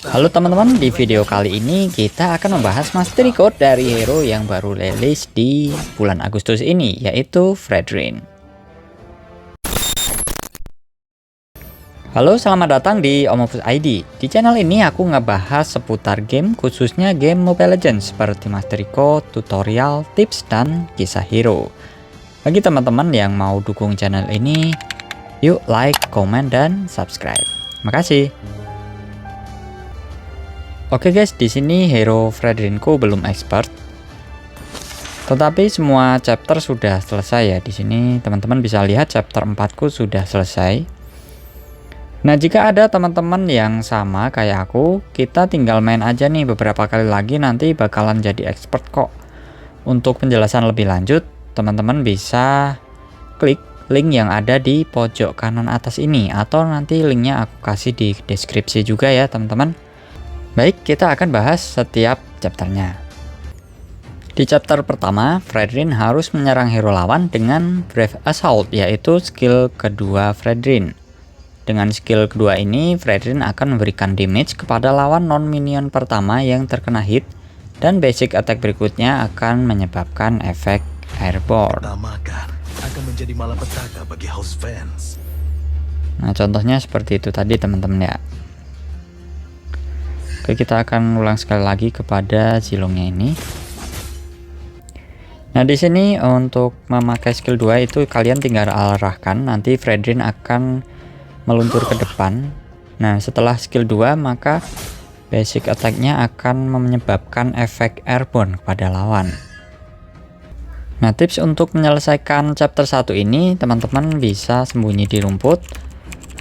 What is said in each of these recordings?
Halo teman-teman, di video kali ini kita akan membahas mastery code dari hero yang baru rilis di bulan Agustus ini, yaitu Fredrin. Halo, selamat datang di Omofus ID. Di channel ini aku ngebahas seputar game, khususnya game Mobile Legends seperti mastery code, tutorial, tips, dan kisah hero. Bagi teman-teman yang mau dukung channel ini, yuk like, komen, dan subscribe. Makasih. Oke guys, di sini hero Fredrinku belum expert, tetapi semua chapter sudah selesai ya. Di sini teman-teman bisa lihat chapter 4ku sudah selesai. Nah, jika ada teman-teman yang sama kayak aku, kita tinggal main aja nih beberapa kali lagi, nanti bakalan jadi expert kok. Untuk penjelasan lebih lanjut, teman-teman bisa klik link yang ada di pojok kanan atas ini, atau nanti linknya aku kasih di deskripsi juga ya teman-teman. Baik, kita akan bahas setiap chapternya. Di chapter pertama, Fredrin harus menyerang hero lawan dengan Brave Assault, yaitu skill kedua Fredrin. Dengan skill kedua ini, Fredrin akan memberikan damage kepada lawan non-minion pertama yang terkena hit, dan basic attack berikutnya akan menyebabkan efek airborne. Akan menjadi malapetaka bagi house fans. Nah, contohnya seperti itu tadi teman-teman ya. Oke, kita akan ulang sekali lagi kepada Zilongnya ini. Nah, di sini untuk memakai skill 2 itu kalian tinggal arahkan, nanti Fredrin akan meluncur ke depan. Nah, setelah skill 2 maka basic attack-nya akan menyebabkan efek airborne kepada lawan. Nah, tips untuk menyelesaikan chapter 1 ini, teman-teman bisa sembunyi di rumput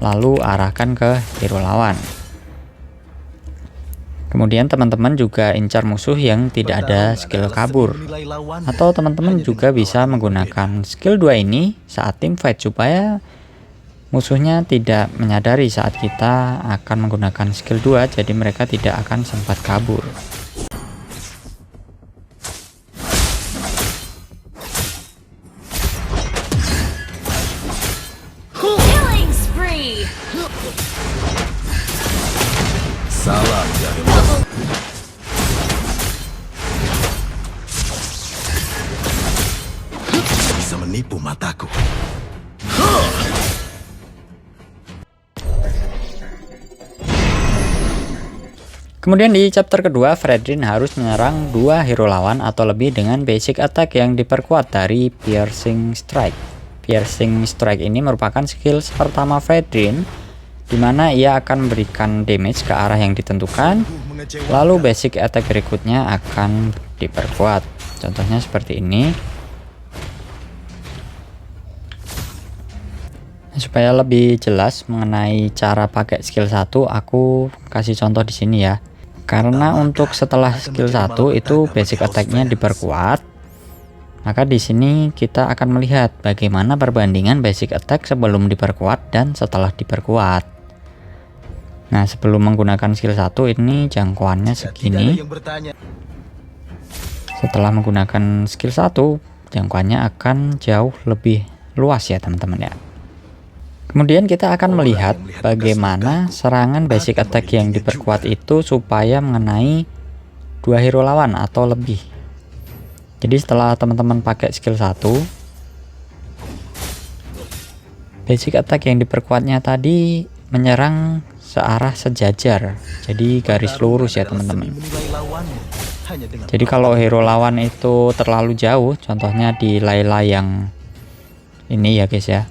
lalu arahkan ke hero lawan. Kemudian teman-teman juga incar musuh yang tidak ada skill kabur. Atau teman-teman juga bisa menggunakan skill 2 ini saat team fight supaya musuhnya tidak menyadari saat kita akan menggunakan skill 2, jadi mereka tidak akan sempat kabur. Salam dari bisa menipu mataku. Kemudian di chapter kedua, Fredrin harus menyerang 2 hero lawan atau lebih dengan basic attack yang diperkuat dari Piercing Strike. Piercing Strike ini merupakan skill pertama Fredrin, di mana ia akan memberikan damage ke arah yang ditentukan, lalu basic attack berikutnya akan diperkuat. Contohnya seperti ini. Supaya lebih jelas mengenai cara pakai skill 1, aku kasih contoh di sini ya. Karena untuk setelah skill 1 itu basic attack-nya diperkuat, maka di sini kita akan melihat bagaimana perbandingan basic attack sebelum diperkuat dan setelah diperkuat. Nah, sebelum menggunakan skill 1 ini jangkauannya segini. Setelah menggunakan skill 1, jangkauannya akan jauh lebih luas ya teman-teman ya. Kemudian kita akan melihat bagaimana serangan basic attack yang diperkuat itu supaya mengenai 2 hero lawan atau lebih. Jadi setelah teman-teman pakai skill 1, basic attack yang diperkuatnya tadi menyerang searah sejajar, jadi garis lurus ya teman-teman. Jadi kalau hero lawan itu terlalu jauh, contohnya di Layla yang ini ya guys ya,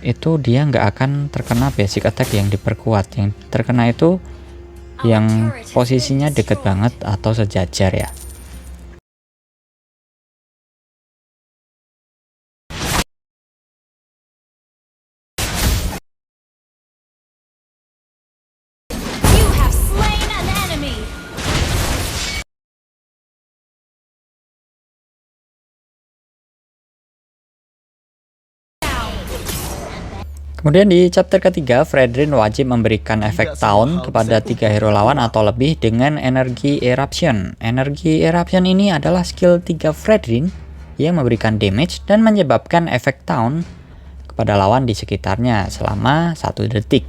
itu dia nggak akan terkena basic attack yang diperkuat. Yang terkena itu yang posisinya deket banget atau sejajar ya. Kemudian di chapter ketiga, Fredrin wajib memberikan efek Taunt kepada 3 hero lawan atau lebih dengan energi Eruption. Energi Eruption ini adalah skill 3 Fredrin yang memberikan damage dan menyebabkan efek Taunt kepada lawan di sekitarnya selama 1 detik.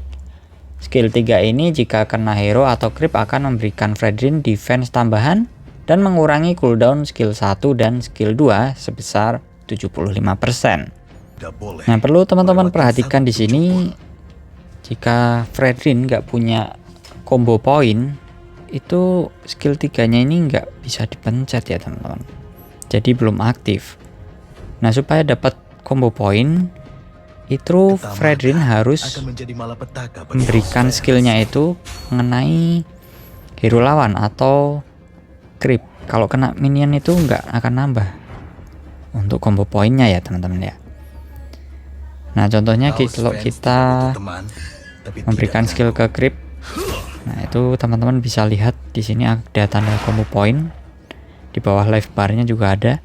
Skill 3 ini jika kena hero atau creep akan memberikan Fredrin defense tambahan dan mengurangi cooldown skill 1 dan skill 2 sebesar 75%. Nah, perlu teman-teman perhatikan di sini, jika Fredrin nggak punya combo point, itu skill 3-nya ini nggak bisa dipencet ya teman-teman. Jadi belum aktif. Nah, supaya dapat combo point, itu Fredrin harus memberikan skillnya itu mengenai hero lawan atau creep. Kalau kena minion itu nggak akan nambah untuk combo poinnya ya teman-teman ya. Nah, contohnya kalau kita memberikan skill ke creep, nah itu teman-teman bisa lihat di sini ada tanda combo point. Di bawah live barnya juga ada.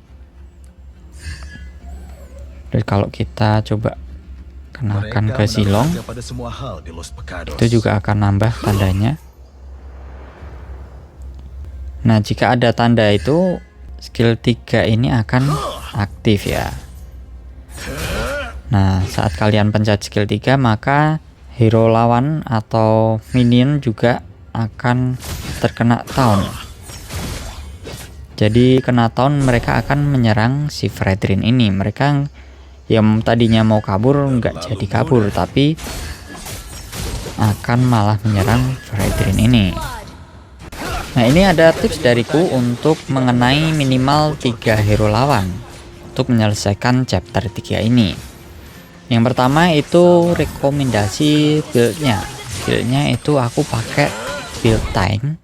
Terus kalau kita coba kenakan ke Zilong, itu juga akan nambah tandanya. Nah, jika ada tanda itu, skill 3 ini akan aktif ya. Nah, saat kalian pencet skill 3, maka hero lawan atau minion juga akan terkena taunt. Jadi kena taunt, mereka akan menyerang si Fredrin ini. Mereka yang tadinya mau kabur nggak jadi kabur, tapi akan malah menyerang Fredrin ini. Nah, ini ada tips dariku untuk mengenai minimal 3 hero lawan untuk menyelesaikan chapter 3 ini. Yang pertama itu rekomendasi buildnya. Buildnya itu aku pakai build tank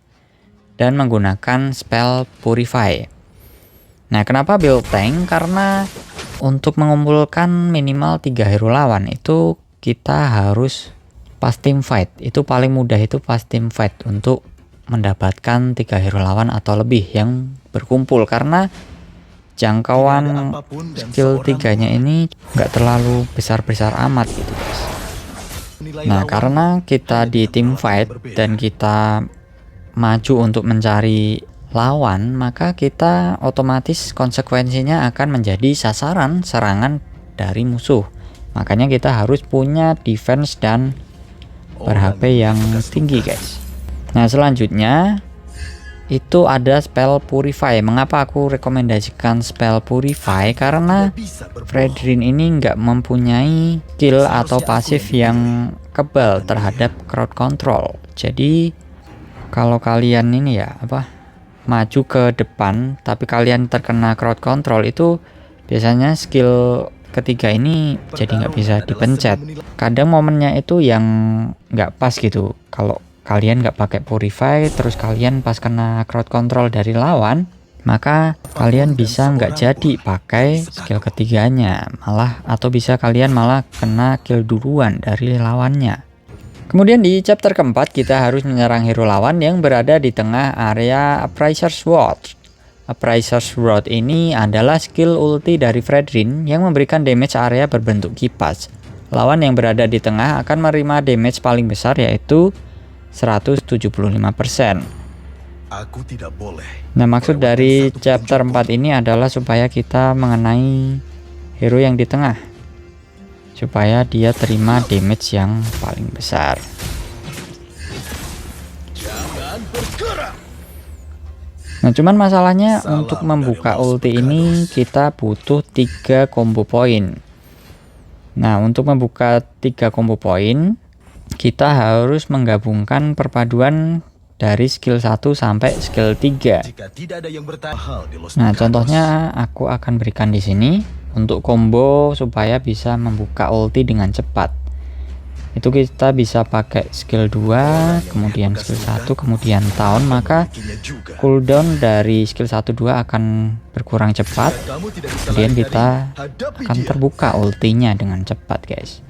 dan menggunakan spell purify. Nah, kenapa build tank? Karena untuk mengumpulkan minimal 3 hero lawan itu kita harus pas team fight. Itu paling mudah itu pas team fight untuk mendapatkan 3 hero lawan atau lebih yang berkumpul, karena jangkauan skill 3-nya ini nggak terlalu besar-besar amat gitu guys. Nah, karena kita di team fight dan kita maju untuk mencari lawan, maka kita otomatis konsekuensinya akan menjadi sasaran serangan dari musuh. Makanya kita harus punya defense dan ber-HP yang tinggi guys. Nah, selanjutnya itu ada spell purify. Mengapa aku rekomendasikan spell purify? Karena Fredrin ini nggak mempunyai skill atau pasif yang kebal terhadap crowd control. Jadi kalau kalian ini ya maju ke depan tapi kalian terkena crowd control, itu biasanya skill ketiga ini jadi nggak bisa dipencet. Kadang momennya itu yang nggak pas gitu. Kalau kalian nggak pakai purify terus kalian pas kena crowd control dari lawan, maka kalian bisa nggak jadi pakai skill ketiganya, malah atau bisa kalian malah kena kill duluan dari lawannya. Kemudian di chapter keempat kita harus menyerang hero lawan yang berada di tengah area Appraiser's Wrath. Appraiser's Wrath ini adalah skill ulti dari Fredrin yang memberikan damage area berbentuk kipas. Lawan yang berada di tengah akan menerima damage paling besar, yaitu 175%. Aku tidak boleh. Nah, maksud dari chapter 4 ini adalah supaya kita mengenai hero yang di tengah, supaya dia terima damage yang paling besar. Nah, cuman masalahnya untuk membuka ulti ini kita butuh 3 combo point. Nah, untuk membuka 3 combo point, kita harus menggabungkan perpaduan dari skill 1 sampai skill 3. Nah, contohnya aku akan berikan di sini untuk combo supaya bisa membuka ulti dengan cepat. Itu kita bisa pakai skill 2, kemudian skill 1, kemudian taunt, maka cooldown dari skill 1 2 akan berkurang cepat. Kemudian kita akan terbuka ultinya dengan cepat, guys.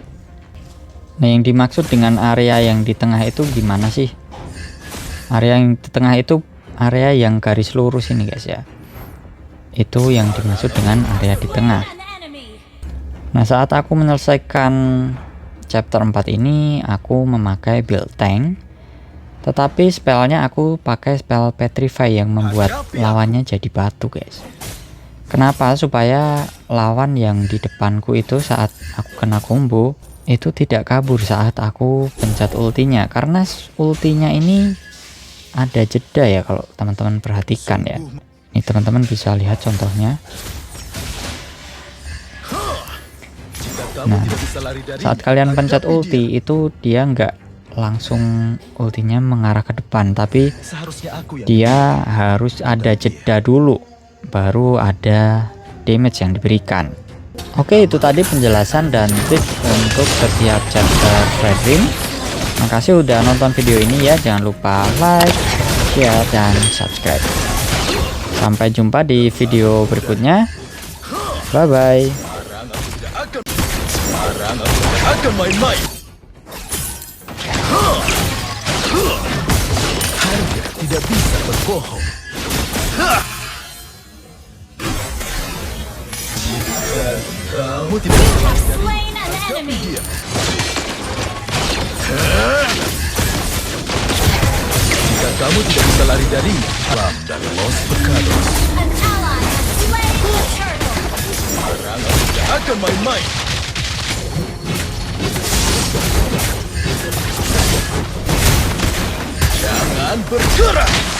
Nah, yang dimaksud dengan area yang di tengah itu gimana sih? Area yang di tengah itu area yang garis lurus ini guys ya. Itu yang dimaksud dengan area di tengah. Nah, saat aku menyelesaikan chapter 4 ini, aku memakai build tank. Tetapi spellnya aku pakai spell Petrify yang membuat lawannya jadi batu guys. Kenapa? Supaya lawan yang di depanku itu saat aku kena combo itu tidak kabur saat aku pencet ultinya, karena ultinya ini ada jeda ya kalau teman-teman perhatikan ya. Ini teman-teman bisa lihat contohnya. Nah, saat kalian pencet ulti itu dia nggak langsung ultinya mengarah ke depan, tapi dia harus ada jeda dulu baru ada damage yang diberikan. Oke, itu tadi penjelasan dan tips untuk setiap chapter Fredrin. Makasih udah nonton video ini ya. Jangan lupa like, share, dan subscribe. Sampai jumpa di video berikutnya. Bye bye. Harga tidak bisa berbohong. Kamu tidak bisa Slain an enemy. Jika kamu tidak bisa lari dari alam dan Los Pecados, An ally has slain the turtle. sekarang aku tidak akan main-main. Jangan bergerak.